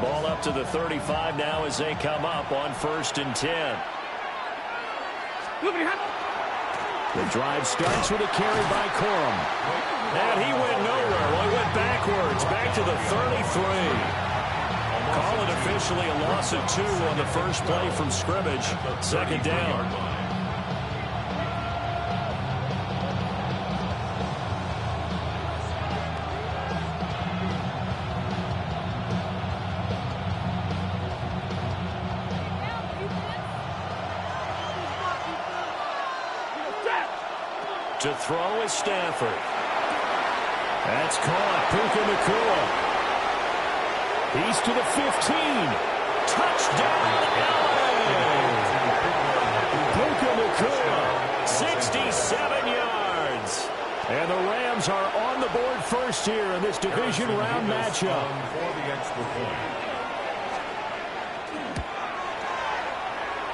Ball up to the 35 now as they come up on 1st and 10. The drive starts with a carry by Corum. And he went nowhere. Well, he went backwards, back to the 33. Call it officially a loss of 2 on the first play from scrimmage. 2nd down. To throw is Stafford. That's caught. Puka Nacua. He's to the 15. Touchdown, LA! Puka Nacua, 67 yards. And the Rams are on the board first here in this division round matchup.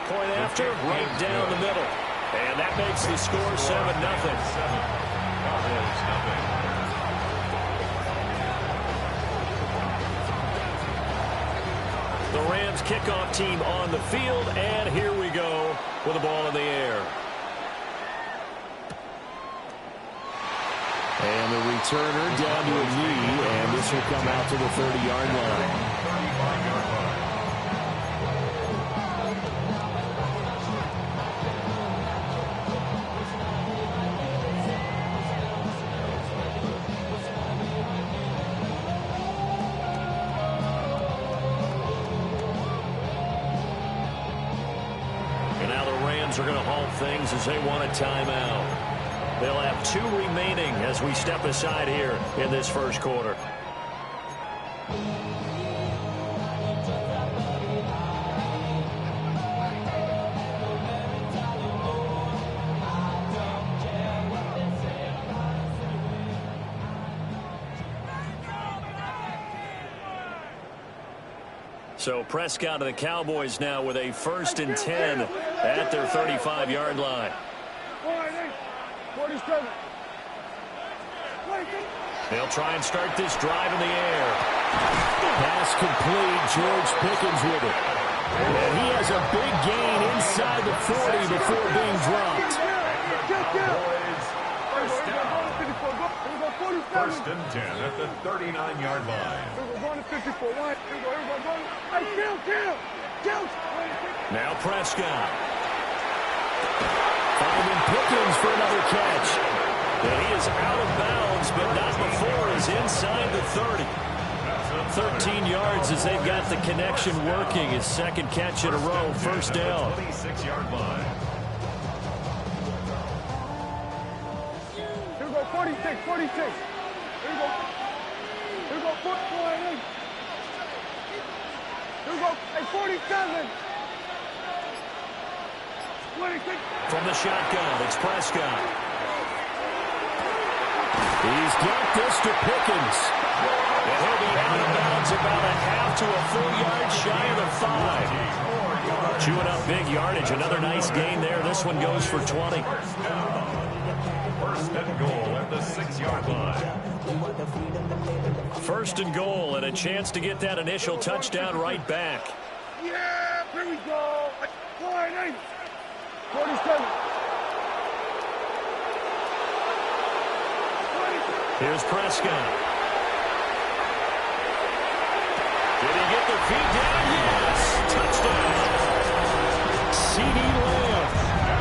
Point after, right down the middle. And that makes the score 7-0. The Rams kickoff team on the field, and here we go with the ball in the air. And the returner down to a knee, and this will come out to the 30-yard line. Are going to halt things as they want a timeout. They'll have 2 remaining as we step aside here in this first quarter. So Prescott and the Cowboys now with a 1st and 10 at their 35-yard line. They'll try and start this drive in the air. Pass complete. George Pickens with it. And he has a big gain inside the 40 before being dropped. 1st and 10 at the 39-yard line. Now Prescott. Finding Pickens for another catch. And he is out of bounds, but not before he's inside the 30. 13 yards as they've got the connection working. His 2nd catch in a row, 1st down. 26-yard line. 46. Here we go. 48. Here we go. Hey, 47. 26. From the shotgun, it's Prescott. He's got this to Pickens. And he'll be out of bounds about a half to a full yard shy of the 5. Chewing up big yardage. Another nice gain there. This one goes for 20. 1st and goal at the 6-yard line. 1st and goal and a chance to get that initial touchdown right back. Yeah, here we go. 47. Here's Prescott. Did he get the feet down? Yes. Touchdown. C.D. Lamb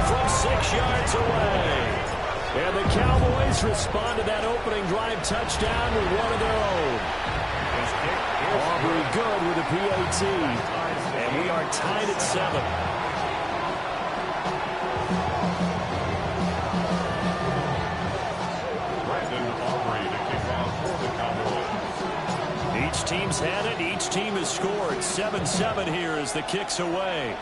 from 6 yards away. And the Cowboys respond to that opening drive touchdown with one of their own. Aubrey good with a PAT. And we are tied at 7. Each team's had it. Each team has scored. 7-7 here as the kick's away.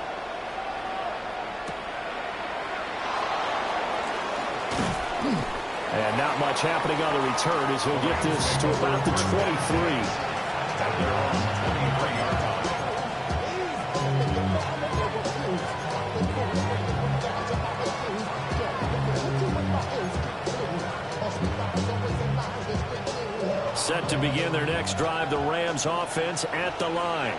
And now Not much happening on the return as he'll get this to about the 23. Set to begin their next drive, the Rams offense at the line.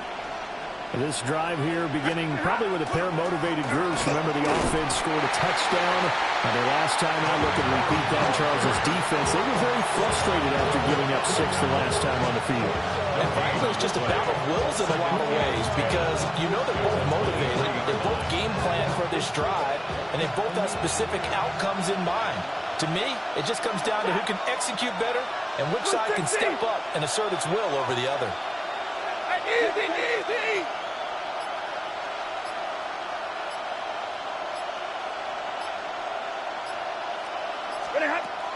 This drive here beginning probably with a pair of motivated groups. Remember, the offense scored a touchdown. And the last time I look and repeat that, Charles' defense, they were very frustrated after giving up 6 the last time on the field. And frankly, it's just a battle of wills in a lot of ways because you know they're both motivated. They both game plan for this drive, and they both have specific outcomes in mind. To me, it just comes down to who can execute better and which side can step up and assert its will over the other. Easy.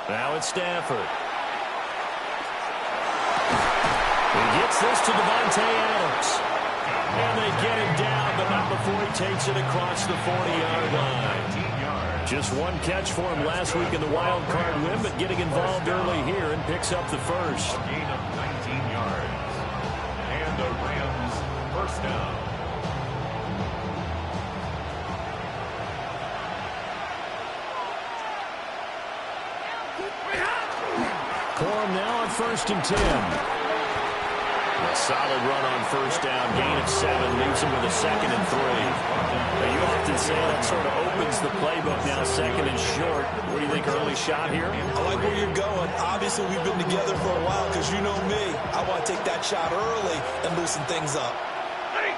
Now it's Stafford. He gets this to Devontae Adams. And they get him down, but not before he takes it across the 40-yard line. Just one catch for him last week in the wild card win, but getting involved early here and picks up the first. A gain of 19 yards. And the Rams first down. Corum now on 1st and 10. A solid run on first down, gain of 7, leaves him with a 2nd and 3. Now, you often say that sort of opens the playbook now, 2nd and short. What do you think, early shot here? I like where you're going. Obviously, we've been together for a while because you know me. I want to take that shot early and loosen things up. Hey,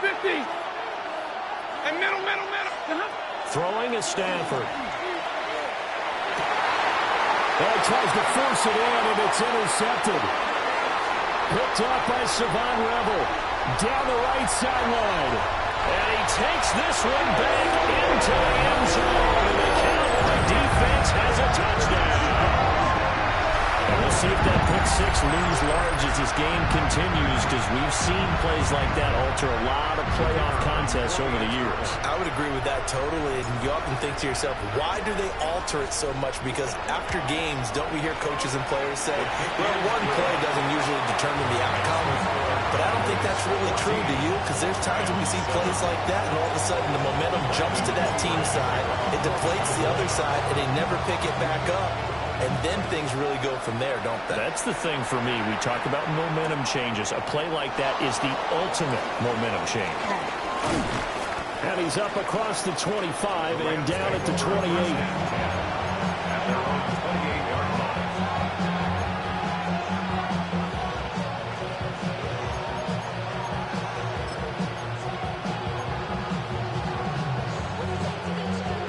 50. And middle. Throwing is Stafford. He tries to force it in, and it's intercepted. Picked up by Savon Rebel. Down the right sideline. And he takes this one back into the end zone. And the Cowboy defense has a touchdown. And we'll see if that pick 6 looms large as this game continues, because we've seen plays like that alter a lot of playoff contests over the years. I would agree with that totally. And you often think to yourself, why do they alter it so much? Because after games, don't we hear coaches and players say, well, one play doesn't usually determine the outcome. But I don't think that's really true, do you? Because there's times when we see plays like that, and all of a sudden the momentum jumps to that team side. It deflates the other side, and they never pick it back up. And then things really go from there, don't they? That's the thing for me. We talk about momentum changes. A play like that is the ultimate momentum change. And he's up across the 25 and down at the 28.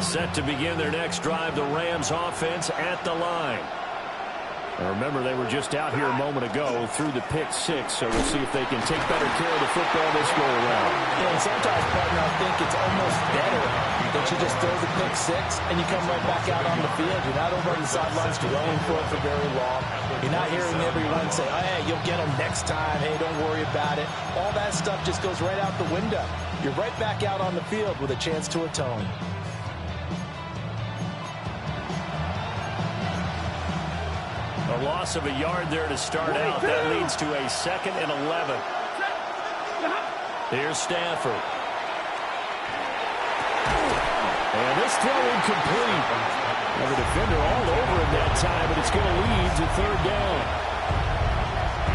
Set to begin their next drive, the Rams offense at the line. And remember, they were just out here a moment ago through the pick 6, so we'll see if they can take better care of the football this go around. Yeah, and sometimes, partner, I think it's almost better that you just throw the pick 6 and you come right back out on the field. You're not over on the sidelines dwelling for it for very long. You're not hearing everyone say, oh, hey, you'll get them next time. Hey, don't worry about it. All that stuff just goes right out the window. You're right back out on the field with a chance to atone. A loss of a yard there to start out. That leads to a 2nd and 11. Here's Stafford. And this throw incomplete. Now the defender all over him that time, but it's going to lead to 3rd down.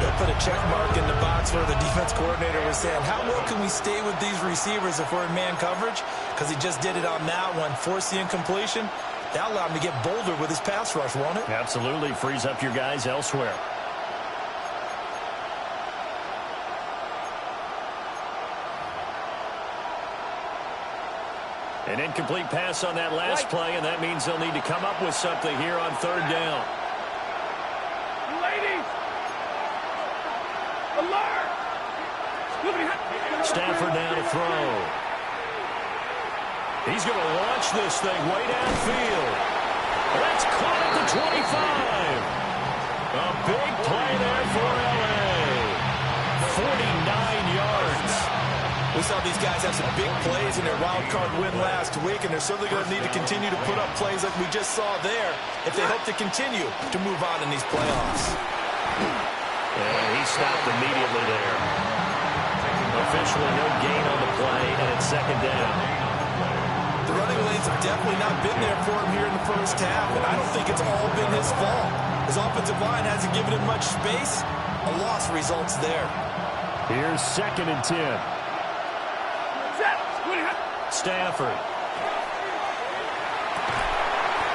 They'll put a check mark in the box where the defense coordinator was saying, how well can we stay with these receivers if we're in man coverage? Because he just did it on that one, forced the incompletion. That'll allow him to get bolder with his pass rush, won't it? Absolutely. Frees up your guys elsewhere. An incomplete pass on that last play, and that means they'll need to come up with something here on 3rd down. Ladies! Alert! Stafford now to throw. He's going to launch this thing way downfield. That's caught at the 25. A big play there for L.A. 49 yards. We saw these guys have some big plays in their wild card win last week, and they're certainly going to need to continue to put up plays like we just saw there if they hope to continue to move on in these playoffs. And he stopped immediately there. Officially no gain on the play, and it's second down. The running lanes have definitely not been there for him here in the first half, and I don't think it's all been his fault. His offensive line hasn't given him much space. A loss results there. Here's 2nd and 10. Stafford.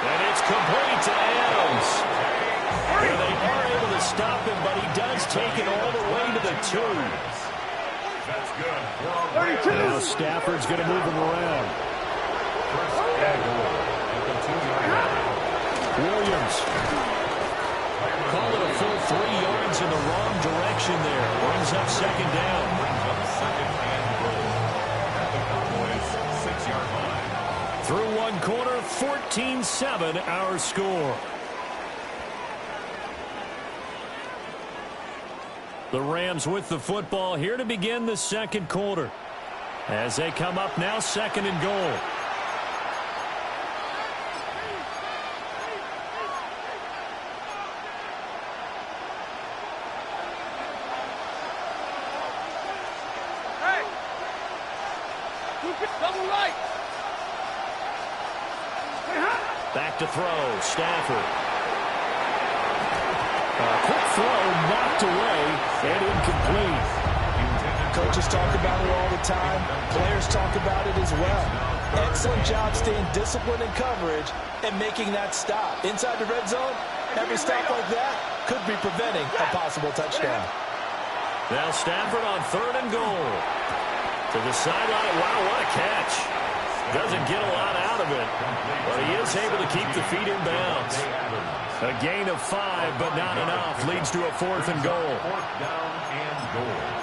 And it's complete to Adams. And they are able to stop him, but he does take it all the way to the 2. That's good. Now Stafford's going to move him around. Williams. Call it a full 3 yards in the wrong direction there. Brings up second down. Through one quarter, 14-7 our score. The Rams with the football here to begin the second quarter. As they come up now, 2nd and goal. Double right. Back to throw, Stafford. A quick throw knocked away and incomplete. Coaches talk about it all the time. Players talk about it as well. Excellent job staying disciplined in coverage and making that stop. Inside the red zone, every stop like that could be preventing a possible touchdown. Now Stafford on 3rd and goal. To the sideline. Wow, what a catch. Doesn't get a lot out of it, but he is able to keep the feet in bounds. A gain of 5, but not enough. Leads to a 4th and goal. 4th down and goal.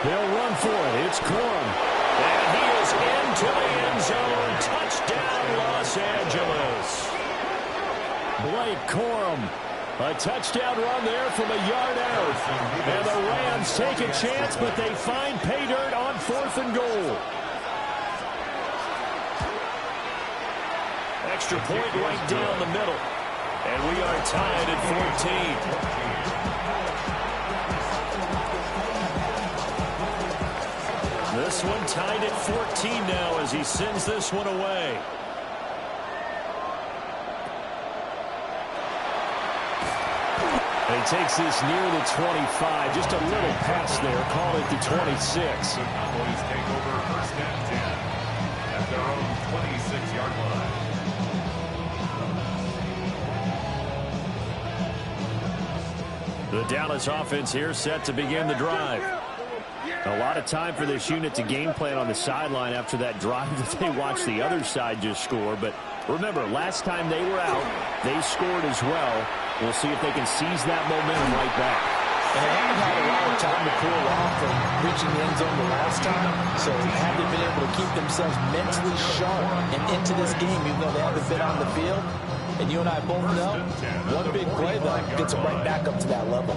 They'll run for it. It's Corum. And he is into the end zone. Touchdown, Los Angeles. Blake Corum. A touchdown run there from a yard out. And the Rams take a chance, but they find pay dirt on 4th and goal. Extra point right down the middle. And we are tied at 14. This one tied at 14 now as he sends this one away. And he takes this near the 25. Just a little pass there. Call it the 26. The Cowboys take over 1st and 10 at their own 26-yard line. The Dallas offense here set to begin the drive. A lot of time for this unit to game plan on the sideline after that drive that they watched the other side just score. But remember, last time they were out, they scored as well. We'll see if they can seize that momentum right back. And they haven't had a lot of time to cool off from reaching the end zone the last time, so had they been able to keep themselves mentally sharp and into this game, even though they haven't been on the field. And you and I both know, one big play, though, gets them right back up to that level.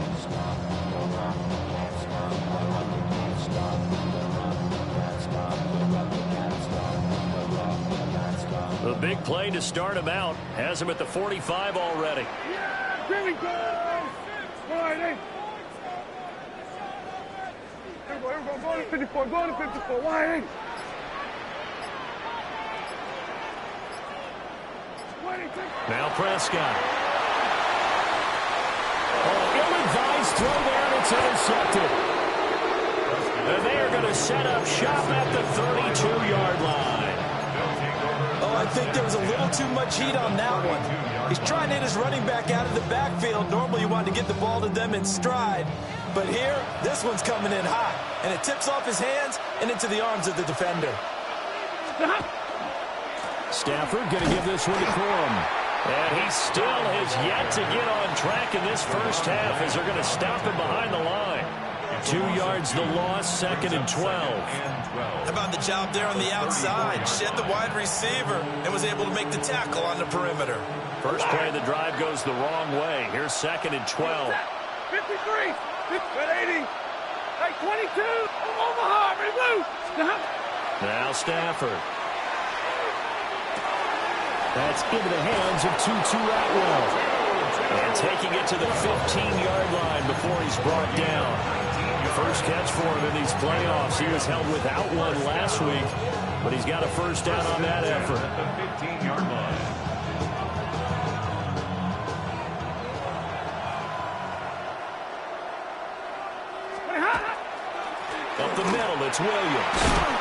The big play to start him out has him at the 45 already. Yeah, here we go. Wide. Here we go. Go to 54. Go to 54. Wide. Now Prescott. Oh, ill-advised throw there, and it's intercepted. And they are going to set up shop at the 32-yard line. Oh, I think there was a little too much heat on that one. He's trying to hit his running back out of the backfield. Normally you want to get the ball to them in stride. But here, this one's coming in hot. And it tips off his hands and into the arms of the defender. Stafford going to give this one to Corum. And he still has yet to get on track in this first half as they're going to stop him behind the line. 2 yards the loss, 2nd and 12. How about the job there on the outside? Shed the wide receiver and was able to make the tackle on the perimeter. First play of the drive goes the wrong way. Here's 2nd and 12. 53, 80, hey, 22, Omaha, remove. Now Stafford. That's into the hands of Tutu Atwell. And taking it to the 15-yard line before he's brought down. First catch for him in these playoffs. He was held without one last week, but he's got a first down on that effort. At the 15-yard line. Up the middle, it's Williams.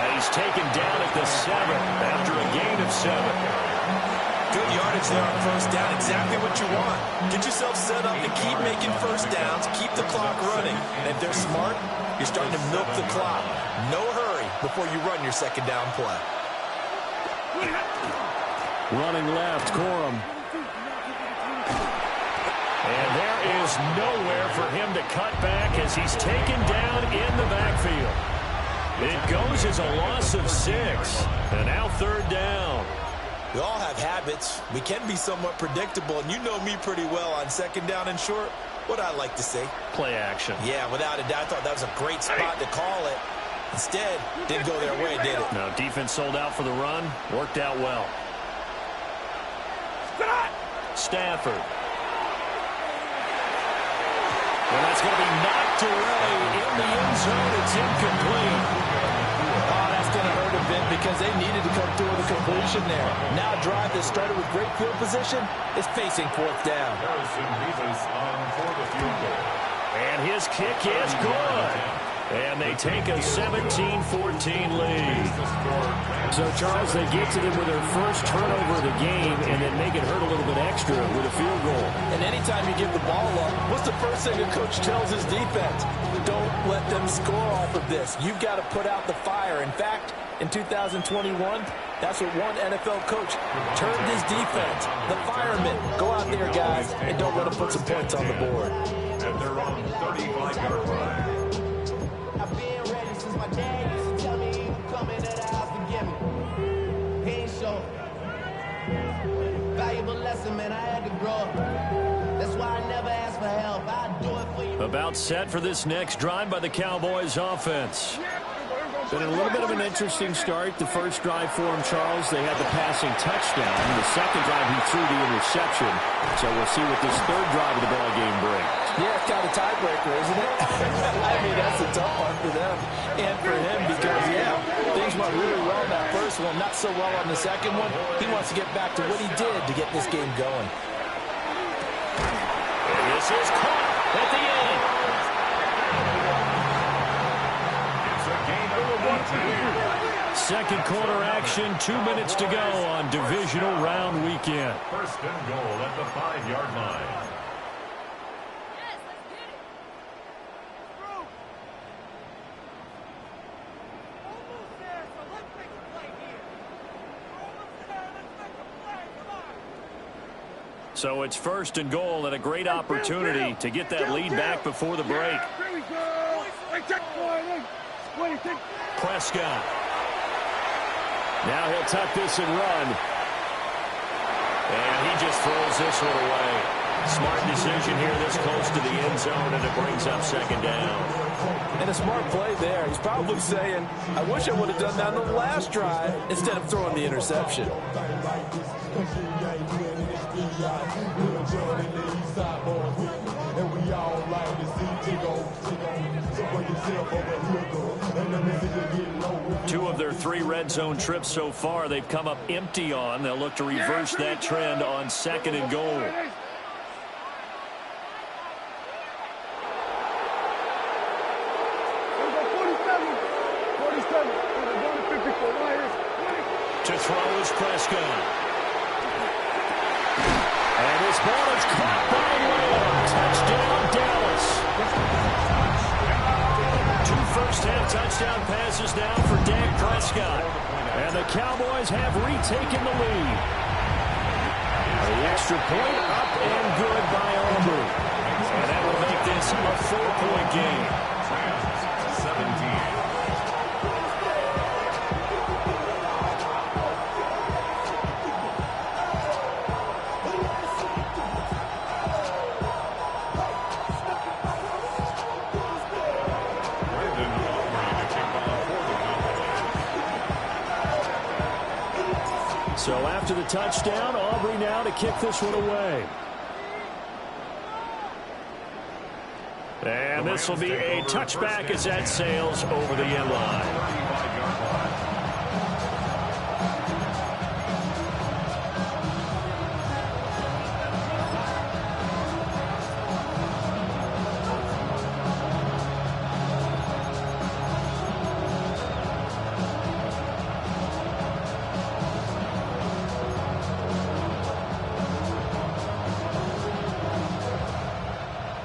And he's taken down at the 7 after a gain of 7. Good yardage there on first down. Exactly what you want. Get yourself set up to keep making first downs, keep the clock running. And if they're smart, you're starting to milk the clock. No hurry before you run your second down play. Running left, Corum. And there is nowhere for him to cut back as he's taken down in the backfield. It goes as a loss of 6. And now 3rd down. We all have habits. We can be somewhat predictable, and you know me pretty well on 2nd down and short. What I like to say? Play action. Yeah, without a doubt, I thought that was a great spot to call it. Instead, didn't go their way, did it? No, defense sold out for the run. Worked out well. Stafford. And that's going to be knocked away in the end zone. It's incomplete. Oh, that's going to hurt a bit because they needed to come through with a completion there. Now a drive that started with great field position is facing 4th down. Harrison Rivas on for the field goal. And his kick is good. And they take a 17-14 lead. So, Charles, they get to them with their first turnover of the game and then make it hurt a little bit extra with a field goal. And anytime you give the ball up, what's the first thing a coach tells his defense? Don't let them score off of this. You've got to put out the fire. In fact, in 2021, that's what one NFL coach termed his defense. The firemen. Go out there, guys, and don't let them put some points on the board. And they're on 35-yard line. I've been ready since my dad used to tell me he would come into the house and get me. He ain't show. Valuable lesson, man, I had to grow up. That's why I never ask for help. I do it for you. About set for this next drive by the Cowboys offense. Been a little bit of an interesting start. The first drive for him, Charles, they had the passing touchdown. The second drive, he threw the interception. So we'll see what this 3rd drive of the ball game brings. Yeah, it's got a tiebreaker, isn't it? I mean, that's the tough part for them and for him because, yeah, things went really well in that first one, not so well on the second one. He wants to get back to what he did to get this game going. And this is caught at the end. Second quarter action, 2 minutes to go on divisional round weekend. First and goal at the 5-yard line. So it's first and goal and a great opportunity to get that lead back before the break. Here we go. Hey, check. Prescott. Now he'll tuck this and run. And he just throws this one away. Smart decision here this close to the end zone, and it brings up 2nd down. And a smart play there. He's probably saying, I wish I would have done that on the last drive instead of throwing the interception. Two of their 3 red zone trips so far, they've come up empty on. They'll look to reverse that trend on 2nd and goal. To throw is Prescott. And this ball is caught by Lamb. Touchdown, Dallas. 2 first-half touchdown passes now for Dak Prescott. And the Cowboys Cowboys have retaken the lead. The extra point up and good by Aubrey. And that will make this a 4-point game. 17. So after the touchdown, Aubrey now to kick this one away. And this will be a touchback as that sails over the end line.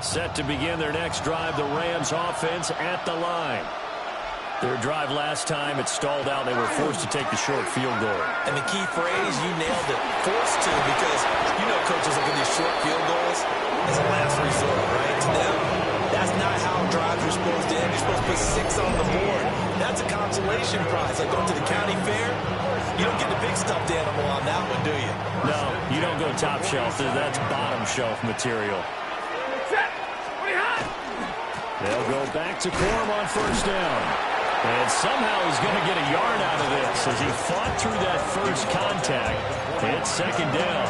Set to begin their next drive, the Rams offense at the line. Their drive last time, it stalled out. They were forced to take the short field goal. And the key phrase, you nailed it, forced to, because you know coaches look at these short field goals as a last resort, right? To them, that's not how drives are supposed to end. You're supposed to put 6 on the board. That's a consolation prize. Like going to the county fair, you don't get the big stuffed animal on that one, do you? No, you don't go top shelf. That's bottom shelf material. They'll go back to Corum on first down. And somehow he's going to get a yard out of this as he fought through that first contact. It's second down.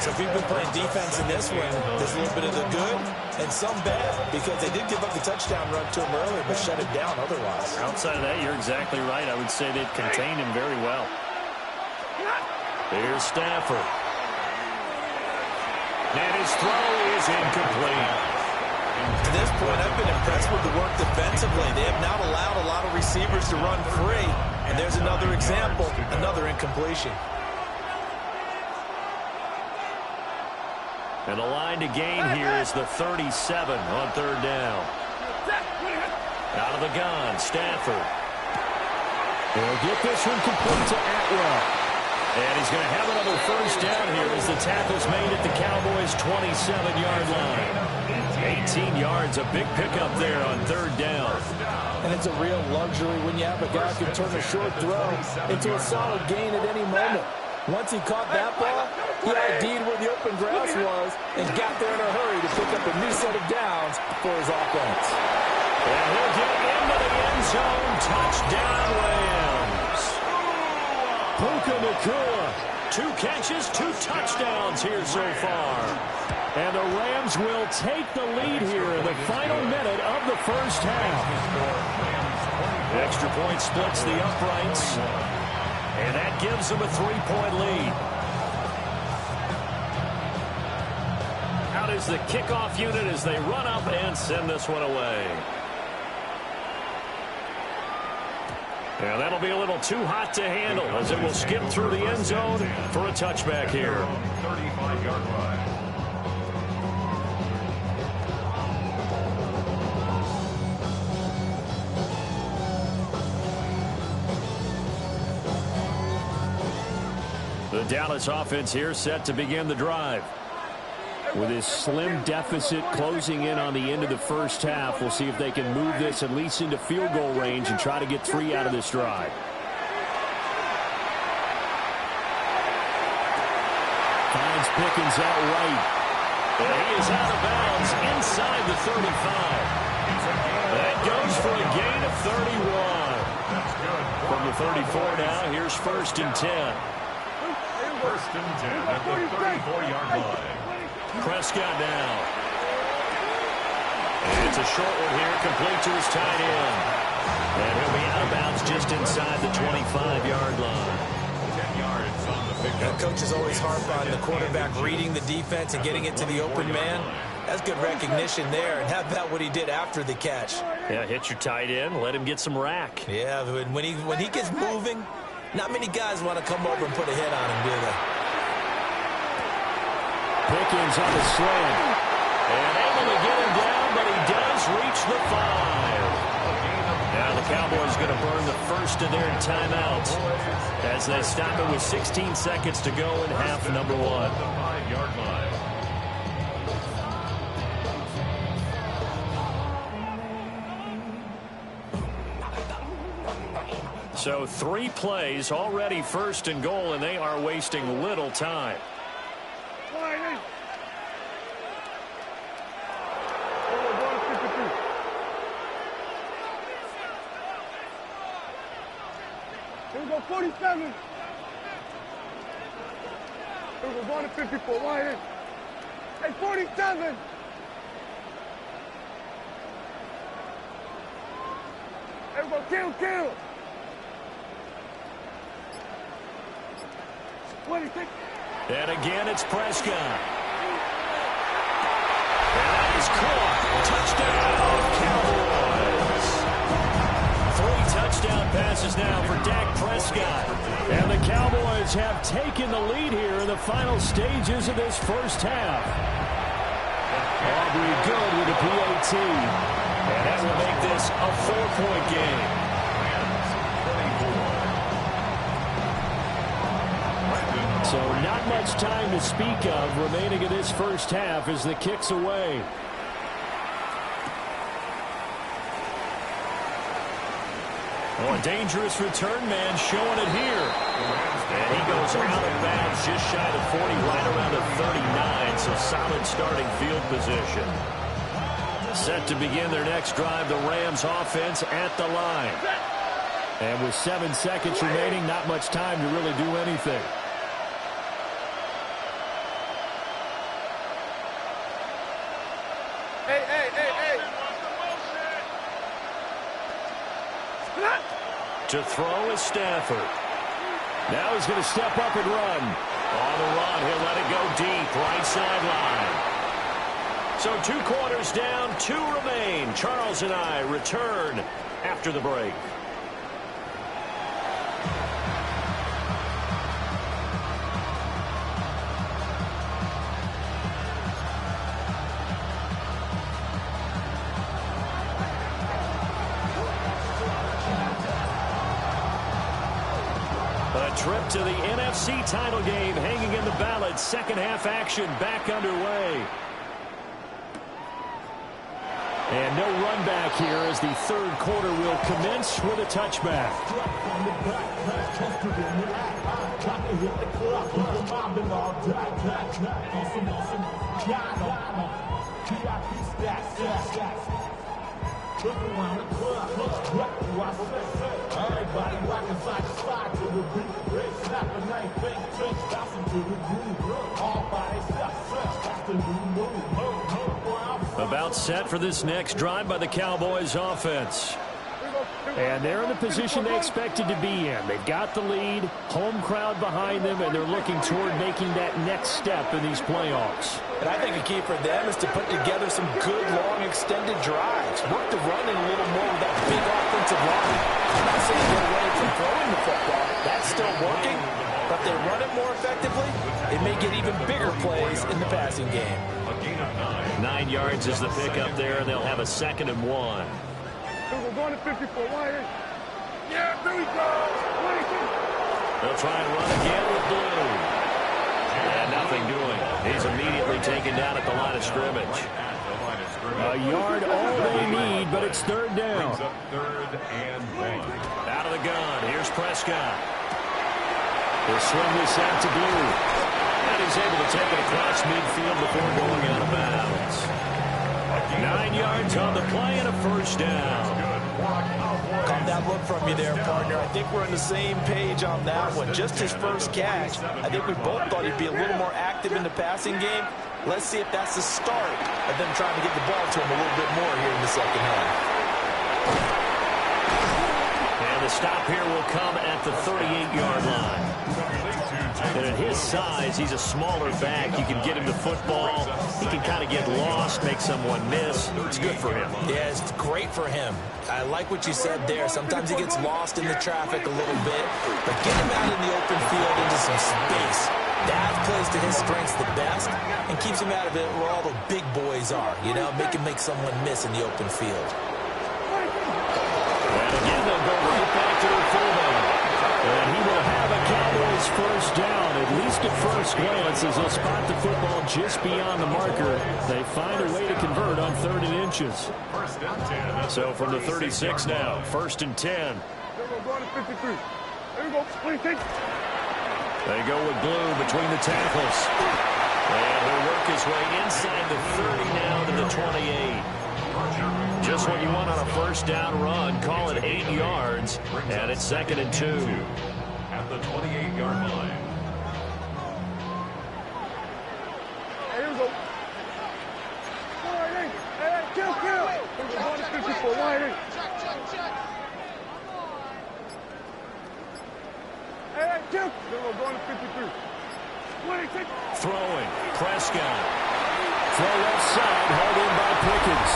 So if we've been playing defense in this one, there's a little bit of the good and some bad, because they did give up the touchdown run to him earlier, but shut it down otherwise. Outside of that, you're exactly right. I would say they've contained him very well. Here's Stafford. And his throw is incomplete. To this point, I've been impressed with the work defensively. They have not allowed a lot of receivers to run free. And there's another example, another incompletion. And the line to gain here is the 37 on third down. Out of the gun, Stafford. They'll get this one complete to Atwell. And he's going to have another first down here as the tackle's made at the Cowboys' 27-yard line. 18 yards, a big pickup there on third down. And it's a real luxury when you have a guy who can turn a short throw into a solid gain at any moment. Once he caught that ball, he ID'd where the open grass was and got there in a hurry to pick up a new set of downs for his offense. And he'll get into the end zone. Touchdown, Rams. Puka Nacua, 2 catches, 2 touchdowns here so far. And the Rams will take the lead here in the final minute of the first half. Extra point splits the uprights. And that gives them a 3-point lead. Out is the kickoff unit as they run up and send this one away. And that'll be a little too hot to handle as it will skip through the end zone for a touchback here. 35-yard line. The Dallas offense here set to begin the drive. With his slim deficit closing in on the end of the first half, we'll see if they can move this at least into field goal range and try to get 3 out of this drive. Finds Pickens out right. And he is out of bounds inside the 35. That goes for a gain of 31. From the 34 now, here's 1st and 10. 1st and 10 at the 34-yard line. Prescott now. And it's a short one here, complete to his tight end. And he'll be out of bounds just inside the 25-yard line. 10 yards on the pickup. Coach is always harp on the quarterback reading the defense and getting it to the open man. That's good recognition there. And how about what he did after the catch? Yeah, hit your tight end, let him get some rack. Yeah, when he gets moving, not many guys want to come over and put a hit on him, do they? Pickens on the slant. And able to get him down, but he does reach the 5. Now the Cowboys going to burn the first of their timeout as they stop it with 16 seconds to go in half number one. The 5-yard line. So 3 plays already first and goal, and they are wasting little time. Line 8. Here we go, 47. Here we go, going to 54. Line 8. Hey, 47. Here we go, kill. 26. And again, it's Prescott. And that is caught. Touchdown, Cowboys. 3 touchdown passes now for Dak Prescott. And the Cowboys have taken the lead here in the final stages of this first half. Aubrey good with the PAT. And that will make this a 4-point game. So not much time to speak of remaining in this first half as the kick's away. Oh, a dangerous return man showing it here. And he goes out of bounds just shy of 40, right around the 39, so solid starting field position. Set to begin their next drive, the Rams offense at the line. And with 7 seconds remaining, not much time to really do anything. To throw is Stafford. Now he's going to step up and run. On the run, he'll let it go deep, right sideline. So 2 quarters down, 2 remain. Charles and I return after the break. Trip to the NFC title game hanging in the balance. Second half action back underway. And no run back here as the third quarter will commence with a touchback. About set for this next drive by the Cowboys offense. And they're in the position they expected to be in. They've got the lead, home crowd behind them, and they're looking toward making that next step in these playoffs. And I think a key for them is to put together some good, long, extended drives. Work the running a little more with that big offensive line. I'm not saying get away from throwing the football. That's still working. But if they run it more effectively, it may get even bigger plays in the passing game. 9 yards is the pickup there, and they'll have a 2nd and 1. We're going to 54. Yeah, there we go. 22. They'll try and run again with Blue. And nothing doing. He's immediately taken down at the line of scrimmage. A yard all they need, but it's 3rd down. Third and 1. Out of the gun, here's Prescott. He'll swing this out to Blue. And he's able to take it across midfield before going out of bounds. 9 yards on the play and a 1st down. Caught that look from you there, partner. I think we're on the same page on that one. Just his first catch. I think we both thought he'd be a little more active in the passing game. Let's see if that's the start of them trying to get the ball to him a little bit more here in the second half. And the stop here will come at the 38-yard line. And at his size, he's a smaller back. You can get him the football. He can kind of get lost, make someone miss. It's good for him. Yeah, it's great for him. I like what you said there. Sometimes he gets lost in the traffic a little bit. But get him out in the open field into some space. That plays to his strengths the best and keeps him out of it where all the big boys are. You know, make him make someone miss in the open field. And again, they'll go right back to their Cowboys first down, at least at first glance, as they'll spot the football just beyond the marker. They find a way to convert on 3rd and inches. So from the 36 now, 1st and 10. They go with Blue between the tackles. And he'll work his way inside the 30 now to the 28. Just what you want on a first down run. Call it 8 yards. And it's 2nd and 2. At the 28-yard line. Hey, here we go. Hey, kill. We're going to 54. Wide. Hey, kill. We're going to 53. Throwing. Prescott. Throw left side. Held in by Pickens.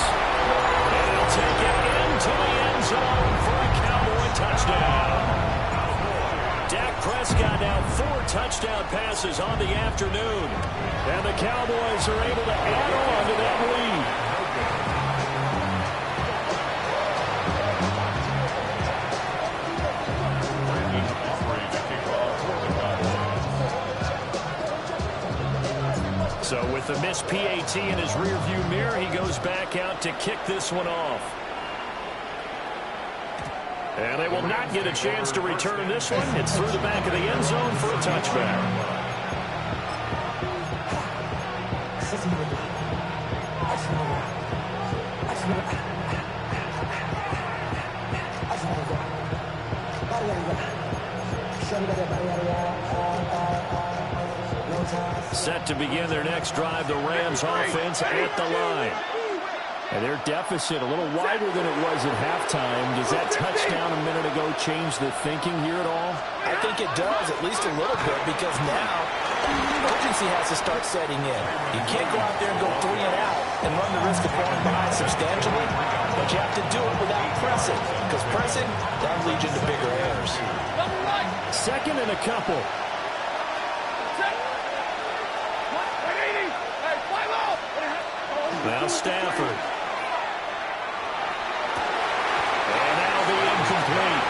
And he'll take it into the end zone for a Cowboy touchdown. Dak Prescott now 4 touchdown passes on the afternoon. And the Cowboys are able to add on to that lead. So with the missed PAT in his rearview mirror, he goes back out to kick this one off. And they will not get a chance to return this one. It's through the back of the end zone for a touchback. Set to begin their next drive, the Rams offense at the line. And their deficit a little wider than it was at halftime. Does that touchdown a minute ago change the thinking here at all? I think it does, at least a little bit, because now urgency has to start setting in. You can't go out there and go 3 and out and run the risk of falling behind substantially, but you have to do it without pressing, because pressing, that leads you to bigger errors. 2nd and a couple. Now Stafford. And that'll be incomplete.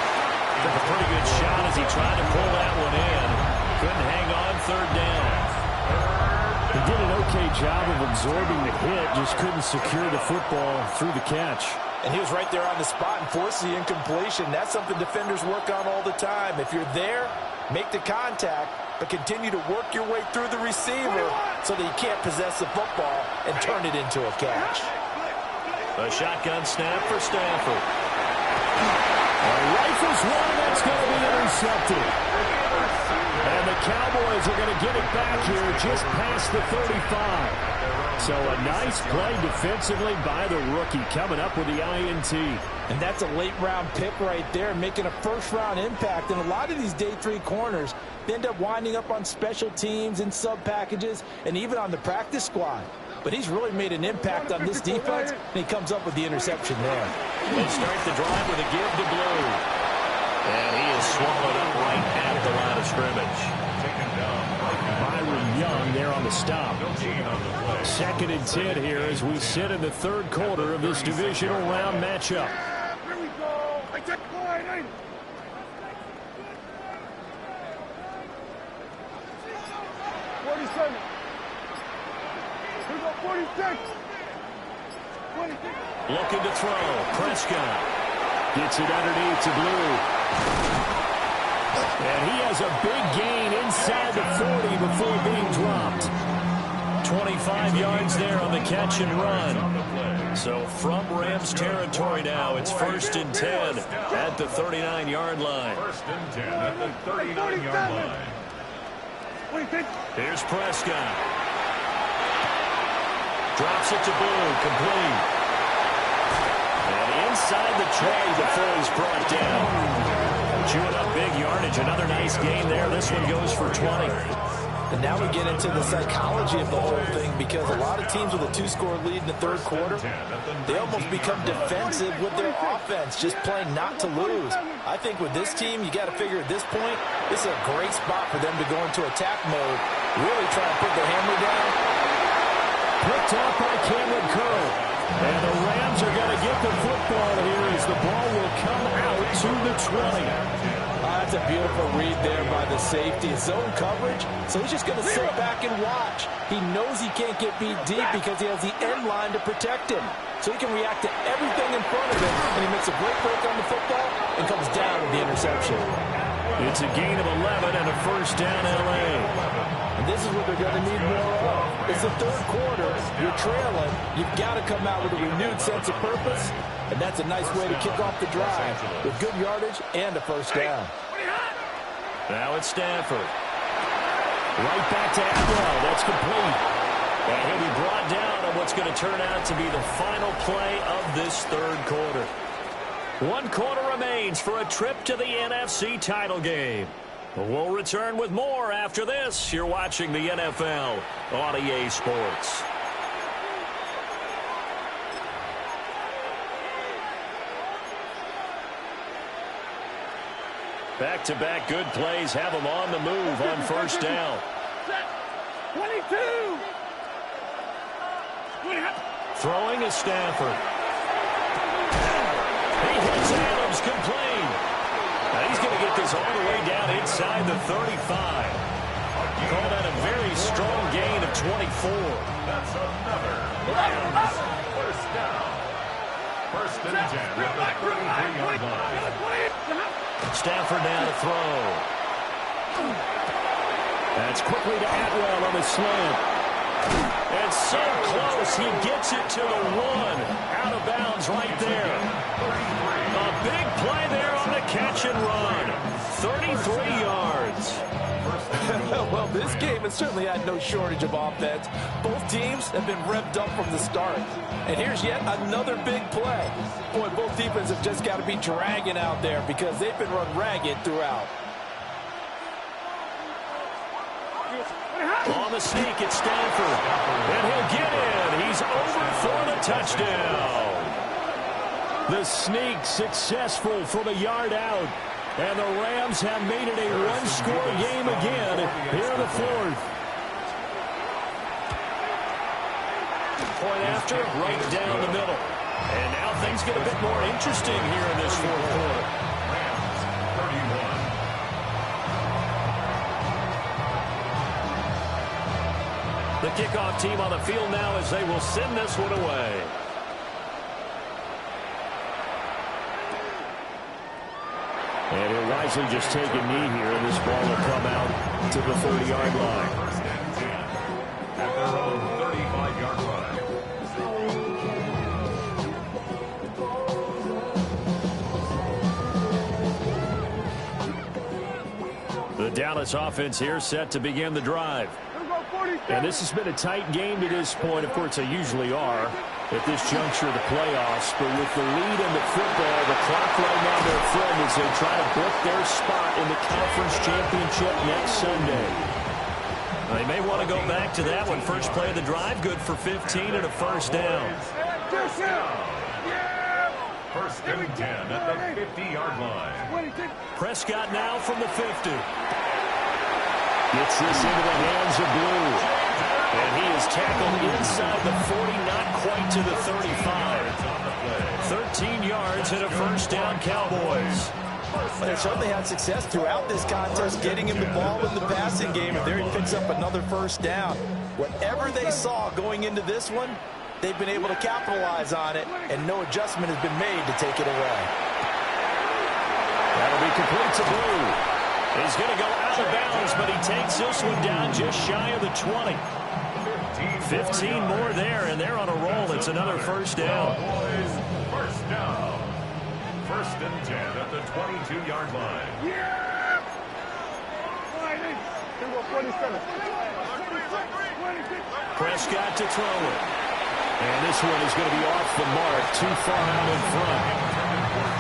Took a pretty good shot as he tried to pull that one in. Couldn't hang on 3rd down. He did an okay job of absorbing the hit, just couldn't secure the football through the catch. And he was right there on the spot and forced the incompletion. That's something defenders work on all the time. If you're there, make the contact, but continue to work your way through the receiver so that you can't possess the football and turn it into a catch. A shotgun snap for Stafford. Rifles one, that's going to be intercepted. And the Cowboys are going to get it back here just past the 35. So a nice play defensively by the rookie coming up with the INT. And that's a late-round pick right there, making a first-round impact. And a lot of these day 3 corners end up winding up on special teams and sub-packages and even on the practice squad. But he's really made an impact on this defense, and he comes up with the interception there. They start the drive with a give to Blue. And he is swallowed up right at the line of scrimmage. Byron Young there on the stop. 2nd and 10 here as we sit in the 3rd quarter of this divisional round matchup. Here we go. I take the line. 47. Here we go, 46. 26. Looking to throw. Prescott gets it underneath to Blue. And he has a big gain inside the 40 before being dropped. 25 yards there on the catch and run. So from Rams territory now, it's 1st and 10 at the 39-yard line. 1st and 10 at the 39-yard line. Here's Prescott. Drops it to Blue, complete. And inside the tray before he's brought down. Chewing up big yardage. Another nice gain there. This one goes for 20. And now we get into the psychology of the whole thing, because a lot of teams with a 2-score lead in the 3rd quarter, they almost become defensive with their offense, just playing not to lose. I think with this team, you got to figure at this point, this is a great spot for them to go into attack mode, really try to put the hammer down. Picked off by Cameron Curl. And the Rams are going to get the football here as the ball will come out to the 20. I That's a beautiful read there by the safety. Zone coverage, so he's just going to sit back and watch. He knows he can't get beat deep because he has the end line to protect him. So he can react to everything in front of him, and he makes a great break on the football and comes down with the interception. It's a gain of 11 and a first down, L.A. And this is what they're going to need more of. It's the third quarter. You're trailing. You've got to come out with a renewed sense of purpose, and that's a nice way to kick off the drive with good yardage and a first down. Now it's Stafford. Right back to Atwell. That's complete. And he'll be brought down on what's going to turn out to be the final play of this third quarter. 1 quarter remains for a trip to the NFC title game. We'll return with more after this. You're watching the NFL on EA Sports. Back-to-back good plays have them on the move on first down. 22. Throwing is Stafford. He hits Adams complete. Now he's going to get this all the way down inside the 35. Call that a very strong gain of 24. That's another Rams first down. First and 10 at the 33-yard line. Stafford now to throw. That's quickly to Atwell on the slant. And so close, he gets it to the 1. Out of bounds right there. A big play there on the catch and run. 33 yards. Well, this game has certainly had no shortage of offense. Both teams have been revved up from the start. And here's yet another big play. Boy, both defenses have just got to be dragging out there because they've been run ragged throughout. On the sneak, it's Stafford. And he'll get in. He's over for the touchdown. The sneak successful from a yard out. And the Rams have made it a one-score game again here in the fourth. Point after, right down the middle. And now things get a bit more interesting here in this fourth quarter. Rams 31. The kickoff team on the field now as they will send this one away. And he'll wisely just take a knee here, and this ball will come out to the 30-yard line. First and 10 at their own 35-yard line. The Dallas offense here set to begin the drive. And this has been a tight game to this point. Of course, they usually are at this juncture of the playoffs. But with the lead in the football, the clock right now their friend as they try to book their spot in the conference championship next Sunday. They may want to go back to that one. First play of the drive, good for 15 and a first down. First and 10 at the 50-yard line. Prescott now from the 50. Gets this into the hands of Blue. And he is tackled inside the 40, not quite to the 35. 13 yards and a first down, Cowboys. But they certainly had success throughout this contest getting him the ball in the passing game, and there he picks up another first down. Whatever they saw going into this one, they've been able to capitalize on it, and no adjustment has been made to take it away. That'll be complete to Blue. He's going to go out of bounds, but he takes this one down just shy of the 20. 15 more there, and they're on a roll. It's another first down. First down. First and 10 at the 22-yard line. Prescott to throw it. And this one is going to be off the mark, too far out in front.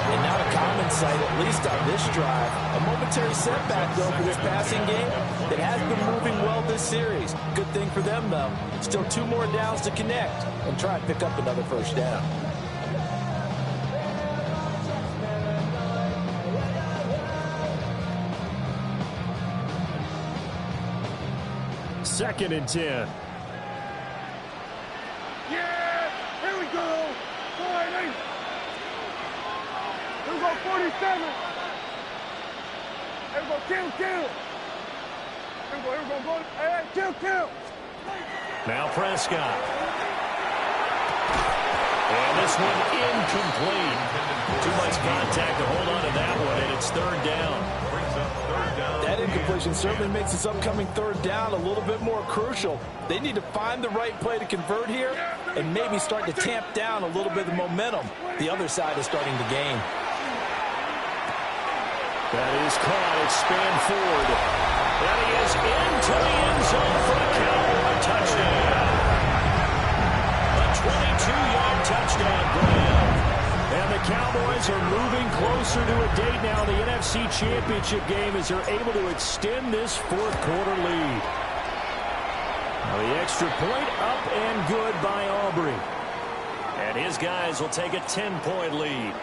And not a common sight, at least on this drive. A momentary setback, though, for this passing game that has been moving well this series. Good thing for them, though. Still 2 more downs to connect and try and pick up another first down. Second and 10. Yeah! Here we go! Here we go, 47! Kill. Here we go. Hey, kill. Now Prescott. And this one incomplete. Too much contact to hold on to that one, and it's third down. That incompletion certainly makes this upcoming third down a little bit more crucial. They need to find the right play to convert here and maybe start to tamp down a little bit of momentum the other side is starting to gain. That is caught. It's spanned forward. And he is into the end zone for the Cowboy touchdown. A 22-yard touchdown grab. And the Cowboys are moving closer to a date now in the NFC Championship game as they're able to extend this fourth quarter lead. Now the extra point up and good by Aubrey. And his guys will take a 10-point lead.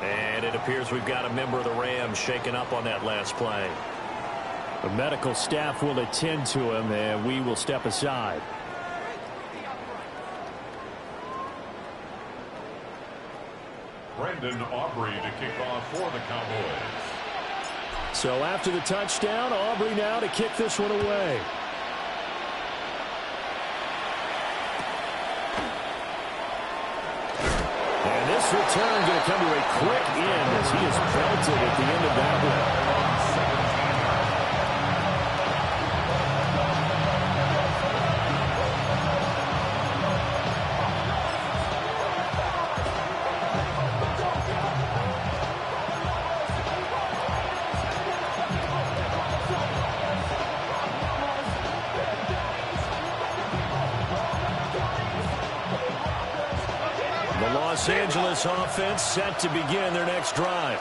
And it appears we've got a member of the Rams shaken up on that last play. The medical staff will attend to him, and we will step aside. Brendan Aubrey to kick off for the Cowboys. So after the touchdown, Aubrey now to kick this one away. And this return going to come to a quick end as he is belted at the end of that one. Los Angeles offense set to begin their next drive.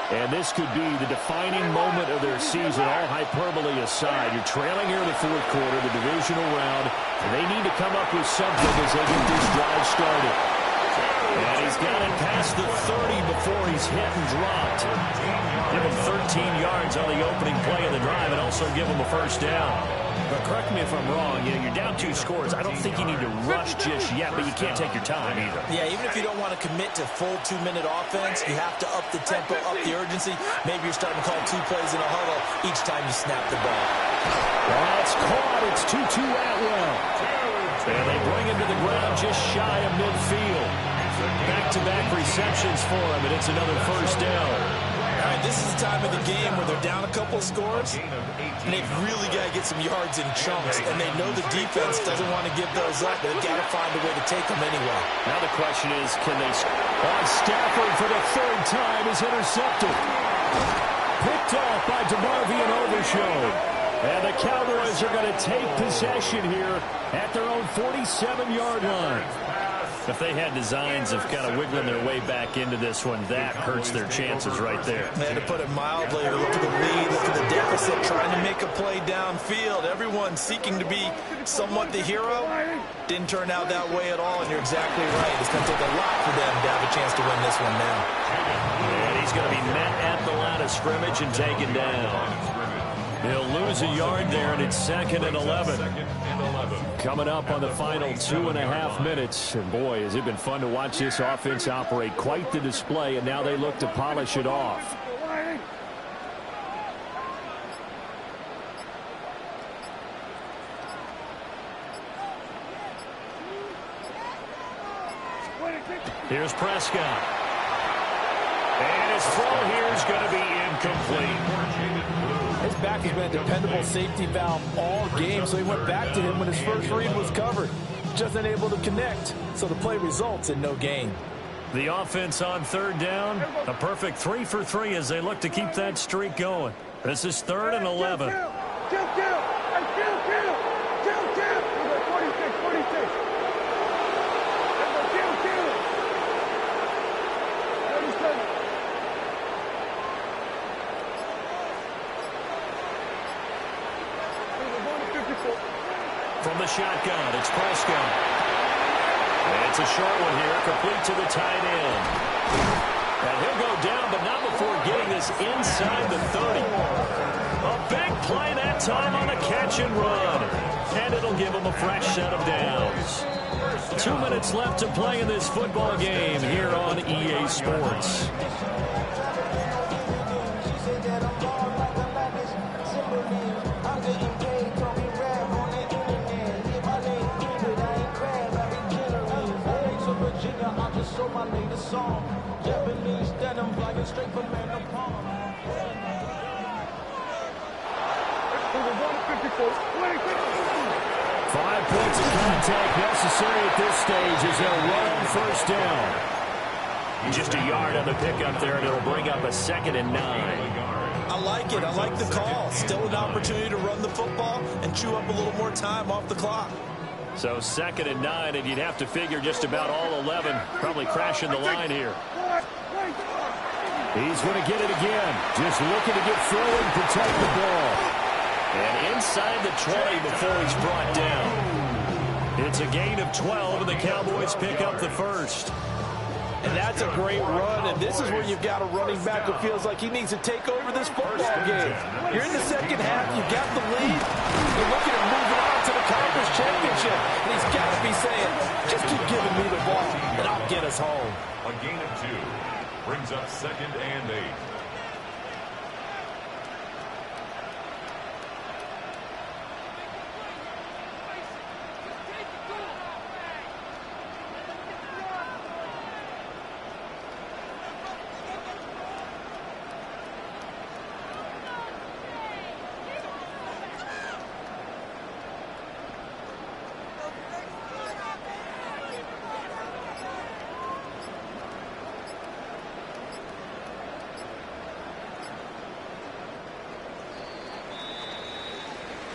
And this could be the defining moment of their season, all hyperbole aside. You're trailing here in the fourth quarter, the divisional round, and they need to come up with something as they get this drive started. And he's got it past the 30 before he's hit and dropped. Give him 13 yards on the opening play of the drive and also give him a first down. But correct me if I'm wrong, you're down 2 scores. I don't think you need to rush just yet, but you can't take your time either. Yeah, even if you don't want to commit to full 2-minute offense, you have to up the tempo, up the urgency. Maybe you're starting to call 2 plays in a huddle each time you snap the ball. That's caught. It's 2-2 Atwell. And they bring him to the ground just shy of midfield. Back-to-back receptions for him, and it's another first down. All right, this is the time of the game where they're down a couple of scores, and they've really got to get some yards in chunks, and they know the defense doesn't want to give those up, but they've got to find a way to take them anyway. Now the question is, can they... Stafford for the third time is intercepted. Picked off by DeMarvin and Overshown. And the Cowboys are going to take possession here at their own 47-yard line. If they had designs of kind of wiggling their way back into this one, that hurts their chances right there. Man, to put it mildly, look at the lead, look at the deficit, trying to make a play downfield. Everyone seeking to be somewhat the hero. Didn't turn out that way at all, and you're exactly right. It's going to take a lot for them to have a chance to win this one now. And he's going to be met at the line of scrimmage and taken down. He'll lose a yard there, and it's 2nd and 11. Coming up on the final 2.5 minutes. And boy, has it been fun to watch this offense operate. Quite the display, and now they look to polish it off. Here's Prescott. And his throw here is going to be incomplete. His back has been a dependable safety valve all game, so he went back to him when his first read was covered. Just unable to connect, so the play results in no gain. The offense on third down, a perfect 3 for 3 as they look to keep that streak going. This is 3rd and 11. Kill. 46. From the shotgun, it's Prescott. And it's a short one here, complete to the tight end. And he'll go down, but not before getting this inside the 30. A big play that time on the catch and run. And it'll give him a fresh set of downs. 2 minutes left to play in this football game here on EA Sports. Virginia, I just sold my latest song. Japanese denim, flying straight from Manapon. We're going to 54. 5 points of contact necessary at this stage as they'll run on first down. Just a yard on the pickup there, and it'll bring up a 2nd and 9. I like it. I like the call. Still an opportunity to run the football and chew up a little more time off the clock. So 2nd and 9, and you'd have to figure just about all 11 probably crashing the line here. He's going to get it again. Just looking to get through and protect the ball. And inside the 20 before he's brought down. It's a gain of 12, and the Cowboys pick up the first. And that's a great run, and this is where you've got a running back who feels like he needs to take over this football game. You're in the second half, you've got the lead, you're looking at moving on to the conference championship, and he's got to be saying, just keep giving me the ball, and I'll get us home. A gain of 2 brings up 2nd and 8.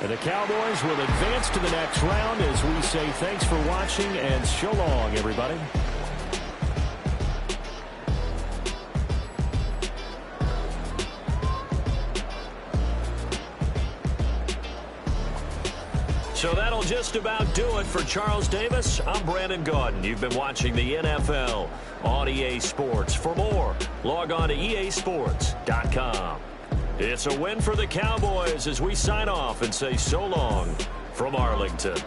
And the Cowboys will advance to the next round as we say thanks for watching and so long, everybody. So that'll just about do it for Charles Davis. I'm Brandon Gaudin. You've been watching the NFL on EA Sports. For more, log on to easports.com. It's a win for the Cowboys as we sign off and say so long from Arlington.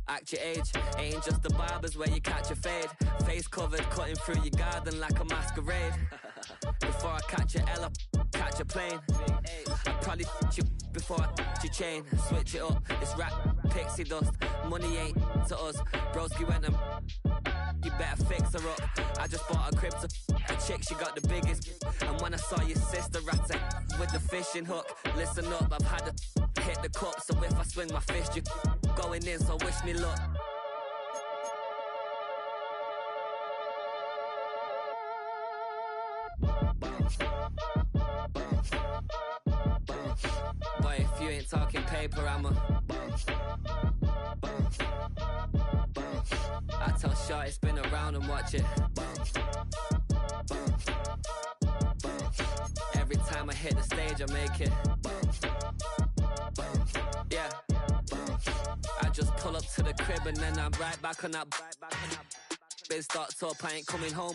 Act your age, ain't just the barbers where you catch a fade. Face covered, cutting through your garden like a masquerade. Before I catch a L, catch a plane. I probably you before I your chain. Switch it up, it's rap, pixie dust. Money ain't to us. Broski went and you better fix her up. I just bought a crib to a chick, she got the biggest. And when I saw your sister rat with the fishing hook, listen up, I've had to hit the cup. So if I swing my fist, you going in, so wish me luck. Boy, if you ain't talking paper, I'm a I tell Shorty spin around and watch it. Every time I hit the stage, I make it. Yeah. I just pull up to the crib and then I'm right back on that. Been start up, I ain't coming home.